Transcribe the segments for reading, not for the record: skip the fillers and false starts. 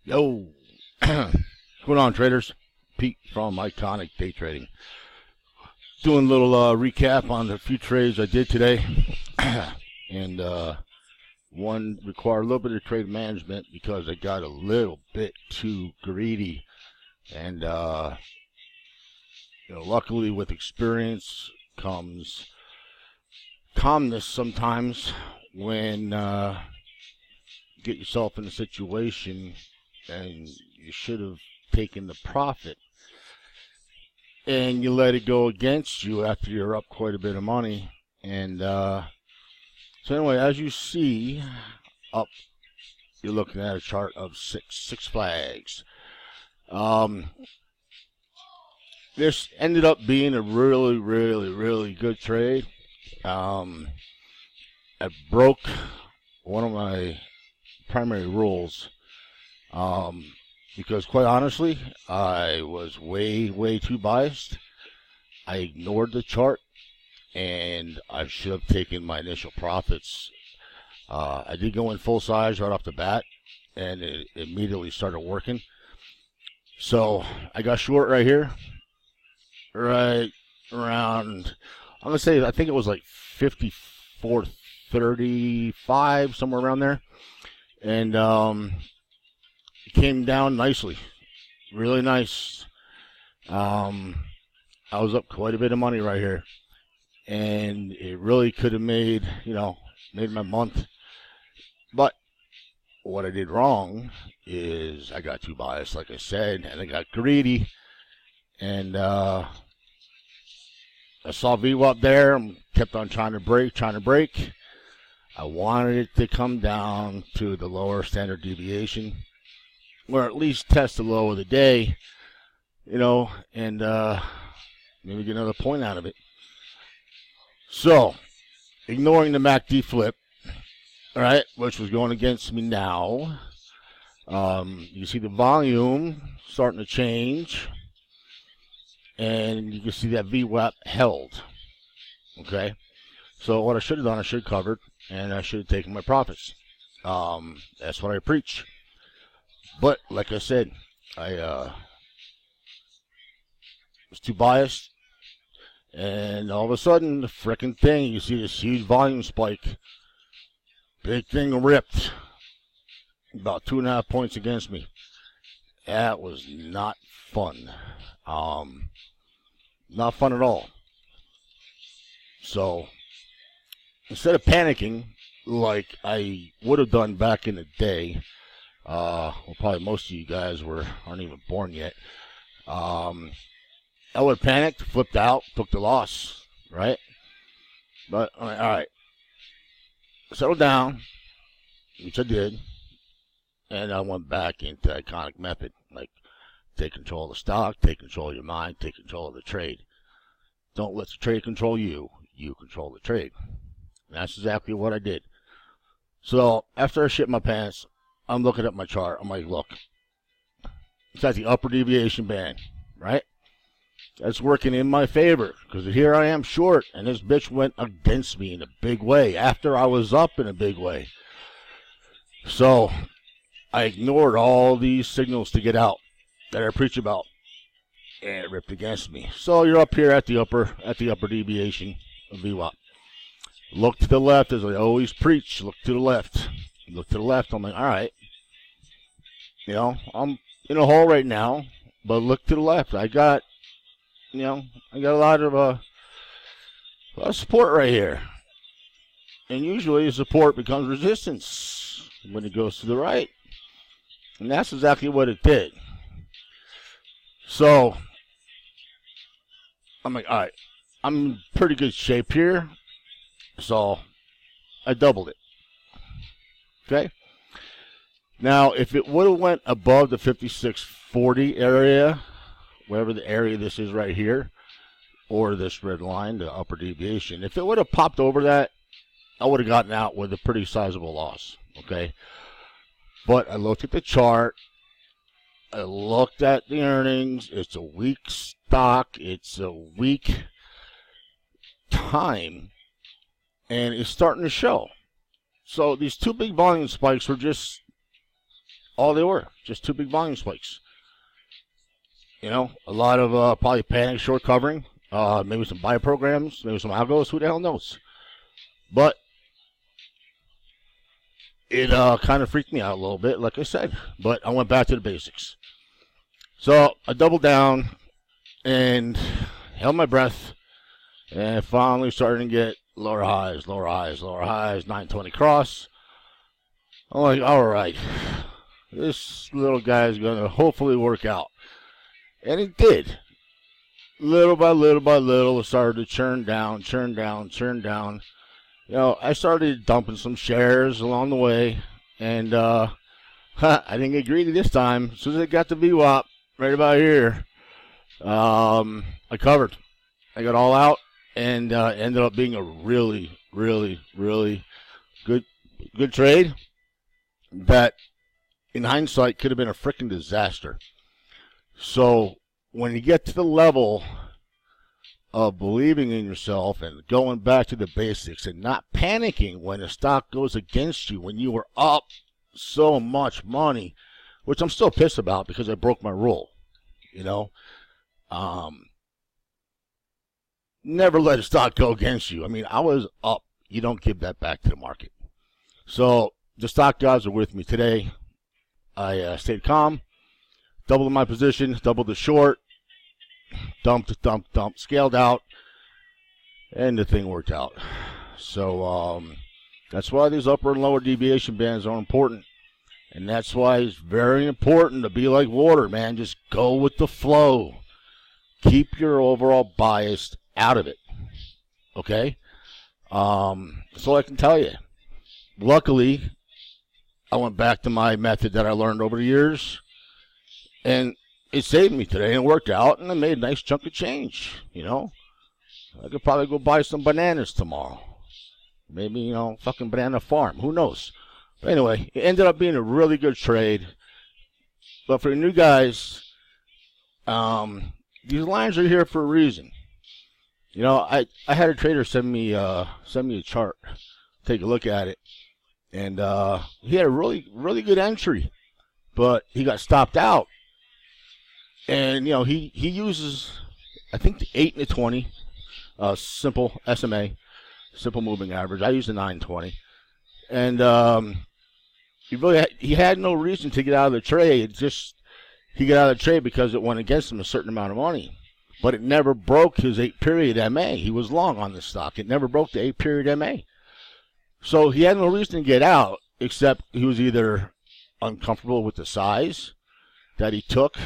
Yo, what's going on, traders? Pete from Iconic Day Trading. Doing a little recap on the few trades I did today, and one required a little bit of trade management because I got a little bit too greedy, and luckily with experience comes calmness sometimes when you get yourself in a situation and you should have taken the profit and you let it go against you after you're up quite a bit of money. And so anyway, as you see up, you're looking at a chart of Six Flags. This ended up being a really good trade. I broke one of my primary rules because, quite honestly, I was way too biased. I ignored the chart, and I should have taken my initial profits. I did go in full size right off the bat, and it immediately started working. So I got short right here, right around, I'm going to say, I think it was like 54.35, somewhere around there. And it came down nicely, really nice. I was up quite a bit of money right here, and it really could have made my month. But what I did wrong is I got too biased, like I said, and I got greedy, and I saw VWAP there and kept on trying to break. I wanted it to come down to the lower standard deviation, or at least test the low of the day, and maybe get another point out of it. So, ignoring the MACD flip, all right, which was going against me now, you see the volume starting to change, and you can see that VWAP held, okay? So what I should have done, I should have covered, and I should have taken my profits. That's what I preach. But, like I said, I was too biased, and all of a sudden, the frickin' thing, you see this huge volume spike. Big thing ripped. About 2.5 points against me. That was not fun. Not fun at all. So, instead of panicking, like I would have done back in the day, probably most of you guys aren't even born yet. I would have panicked, flipped out, took the loss, right? But all right, settle down, which I did, and I went back into Iconic method, like take control of the stock, take control of your mind, take control of the trade. Don't let the trade control you. You control the trade. And that's exactly what I did. So after I shit my pants, I'm looking at my chart. I'm like, look, it's at the upper deviation band, right? That's working in my favor because here I am short, and this bitch went against me in a big way after I was up in a big way. So I ignored all these signals to get out that I preach about, and it ripped against me. So you're up here at the upper deviation of VWAP. Look to the left, as I always preach. Look to the left. Look to the left. I'm like, all right. I'm in a hole right now, but look to the left. I got a lot of support right here. And usually support becomes resistance when it goes to the right. And that's exactly what it did. So, I'm like, all right, I'm in pretty good shape here. So, I doubled it. Okay? Now, if it would have went above the 5640 area, whatever the area this is right here, or this red line, the upper deviation, if it would have popped over that, I would have gotten out with a pretty sizable loss. Okay? But I looked at the chart. I looked at the earnings. It's a weak stock. It's a weak time. And it's starting to show. So these two big volume spikes were just All they were, just two big volume spikes. You know, a lot of probably panic short covering, maybe some buy programs, maybe some algos, who the hell knows? But it kind of freaked me out a little bit, like I said. But I went back to the basics. So I doubled down and held my breath, and finally starting to get lower highs, 920 cross. I'm like, all right, this little guy is going to hopefully work out. And it did. Little by little, it started to churn down. You know, I started dumping some shares along the way, and I didn't get greedy this time. As soon as it got to VWAP, right about here, I covered. I got all out, and ended up being a really, really, really good trade that, in hindsight, could have been a freaking disaster. So when you get to the level of believing in yourself and going back to the basics and not panicking when the stock goes against you, when you were up so much money, which I'm still pissed about because I broke my rule, you know. Never let a stock go against you. I mean, I was up. You don't give that back to the market. So the stock gods are with me today. I stayed calm. Doubled my position, doubled the short, dumped, scaled out, and the thing worked out. So that's why these upper and lower deviation bands are important. And that's why it's very important to be like water, man. Just go with the flow. Keep your overall bias out of it. Okay? That's all I can tell you. Luckily, I went back to my method that I learned over the years. And it saved me today, and it worked out, and I made a nice chunk of change, you know. I could probably go buy some bananas tomorrow. Maybe, you know, fucking banana farm. Who knows? But anyway, it ended up being a really good trade. But for the new guys, these lines are here for a reason. You know, I had a trader send me a chart, take a look at it, and he had a really, really good entry, but he got stopped out. And, you know, he uses, I think, the 8 and the 20, simple SMA, simple moving average. I use the 920. And he had no reason to get out of the trade. Just he got out of the trade because it went against him a certain amount of money. But it never broke his 8-period MA. He was long on the stock. It never broke the 8-period MA. So he had no reason to get out, except he was either uncomfortable with the size that he took,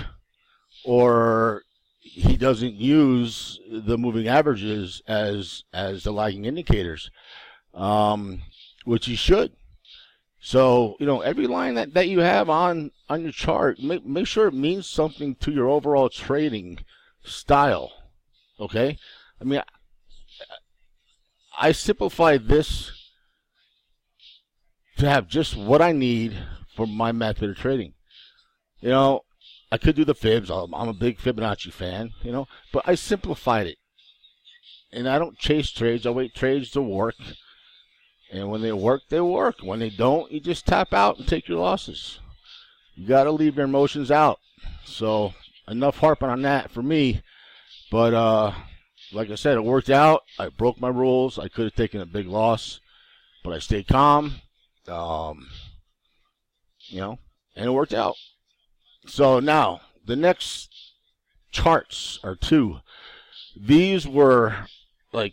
or he doesn't use the moving averages as the lagging indicators, which he should. So, you know, every line that you have on your chart, make sure it means something to your overall trading style, okay? I mean, I simplified this to have just what I need for my method of trading. You know, I could do the fibs. I'm a big Fibonacci fan, you know, but I simplified it. And I don't chase trades. I wait trades to work. And when they work, they work. When they don't, you just tap out and take your losses. You got to leave your emotions out. So enough harping on that for me. But like I said, it worked out. I broke my rules. I could have taken a big loss, but I stayed calm. You know, and it worked out. So now, the next charts are two. These were like,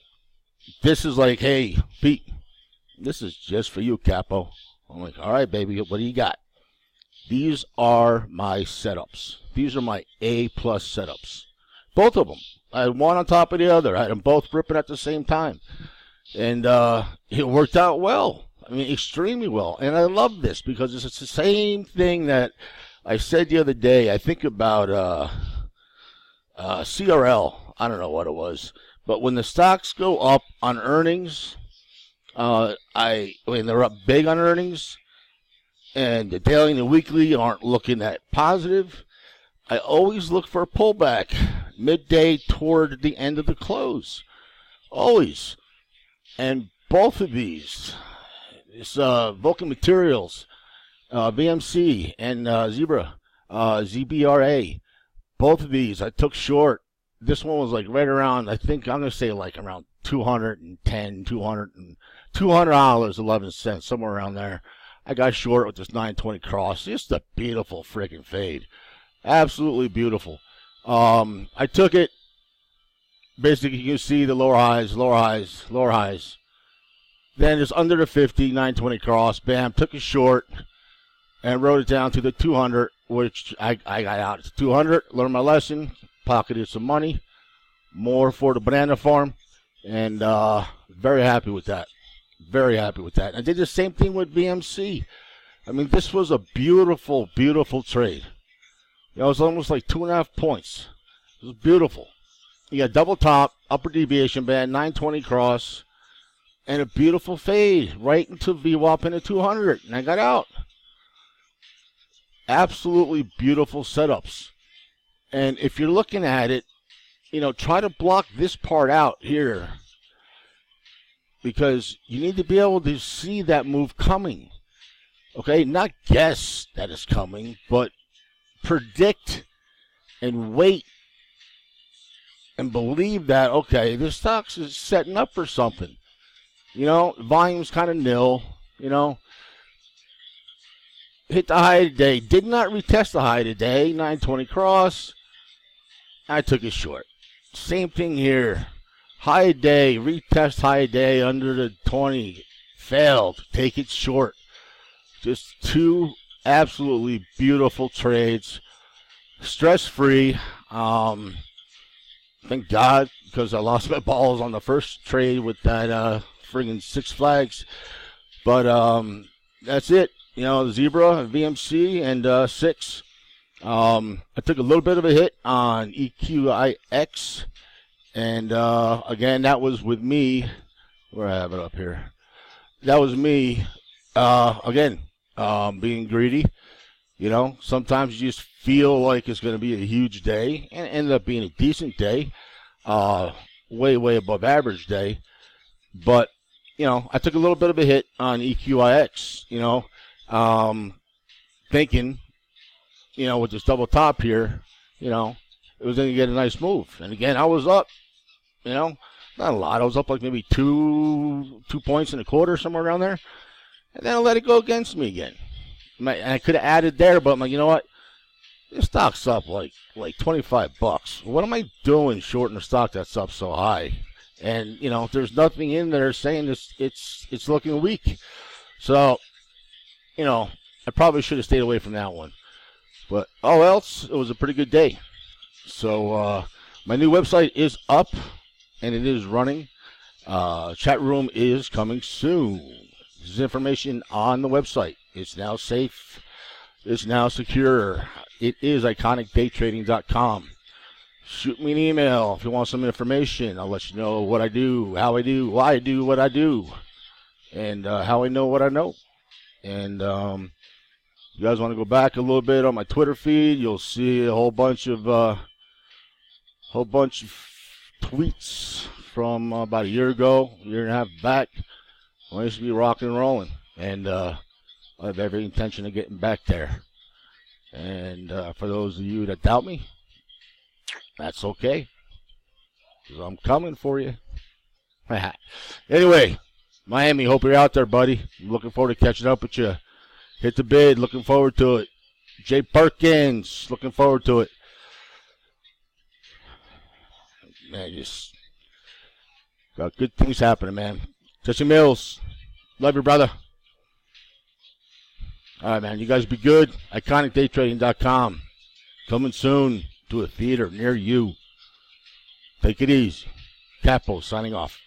this is like, hey, Pete, this is just for you, Capo. I'm like, all right, baby, what do you got? These are my setups. These are my A-plus setups. Both of them. I had one on top of the other. I had them both ripping at the same time. And it worked out well. I mean, extremely well. And I love this because it's the same thing that I said the other day. I think about CRL. I don't know what it was. But when the stocks go up on earnings, when they're up big on earnings, and the daily and the weekly aren't looking that positive, I always look for a pullback midday toward the end of the close. Always. And both of these, this Vulcan Materials, VMC and Zebra, ZBRA. Both of these I took short. This one was like right around, I think I'm going to say like around $210, $200.11, somewhere around there. I got short with this 920 cross. Just a beautiful freaking fade. Absolutely beautiful. I took it. Basically, you can see the lower highs, lower highs, lower highs. Then it's under the 50, 920 cross. Bam, took it short and wrote it down to the 200, which I got out to 200, learned my lesson, pocketed some money, more for the banana farm, and very happy with that. Very happy with that. I did the same thing with VMC. I mean, this was a beautiful, beautiful trade. It was almost like 2.5 points. It was beautiful. You got double top, upper deviation band, 920 cross, and a beautiful fade right into VWAP into 200, and I got out. Absolutely beautiful setups. And if you're looking at it, try to block this part out here, because you need to be able to see that move coming. Okay, not guess that it's coming, but predict and wait and believe that, okay, this stock is setting up for something. Volume's kind of nil, Hit the high today. Did not retest the high today. 920 cross. I took it short. Same thing here. High day. Retest high day under the 20. Failed. Take it short. Just two absolutely beautiful trades. Stress-free. Thank God, because I lost my balls on the first trade with that friggin' Six Flags. But that's it. Zebra, VMC, and Six. I took a little bit of a hit on EQIX. And, again, that was with me. Where I have it up here. That was me, again, being greedy. Sometimes you just feel like it's going to be a huge day, and it ended up being a decent day, way, way above average day. But, I took a little bit of a hit on EQIX, thinking, with this double top here, it was going to get a nice move. And again, I was up, not a lot. I was up like maybe 2 points and a quarter, somewhere around there. And then I let it go against me again. I could have added there, but I'm like, you know what? This stock's up like $25. What am I doing shorting a stock that's up so high? And there's nothing in there saying it's looking weak. So, I probably should have stayed away from that one. But all else, it was a pretty good day. So my new website is up and it is running. Chat room is coming soon. This is information on the website. It's now safe. It's now secure. It is iconicdaytrading.com. Shoot me an email if you want some information. I'll let you know what I do, how I do, why I do what I do, and how I know what I know. And you guys want to go back a little bit on my Twitter feed, you'll see a whole bunch of tweets from about a year ago, year and a half back. I used to be rocking and rolling, and I have every intention of getting back there. And for those of you that doubt me, that's okay, because I'm coming for you. Anyway, Miami, hope you're out there, buddy. I'm looking forward to catching up with you. Hit the bid, looking forward to it. Jay Perkins, looking forward to it. Man, just got good things happening, man. Jesse Mills, love you, brother. All right, man, you guys be good. IconicDayTrading.com. Coming soon to a theater near you. Take it easy. Capo signing off.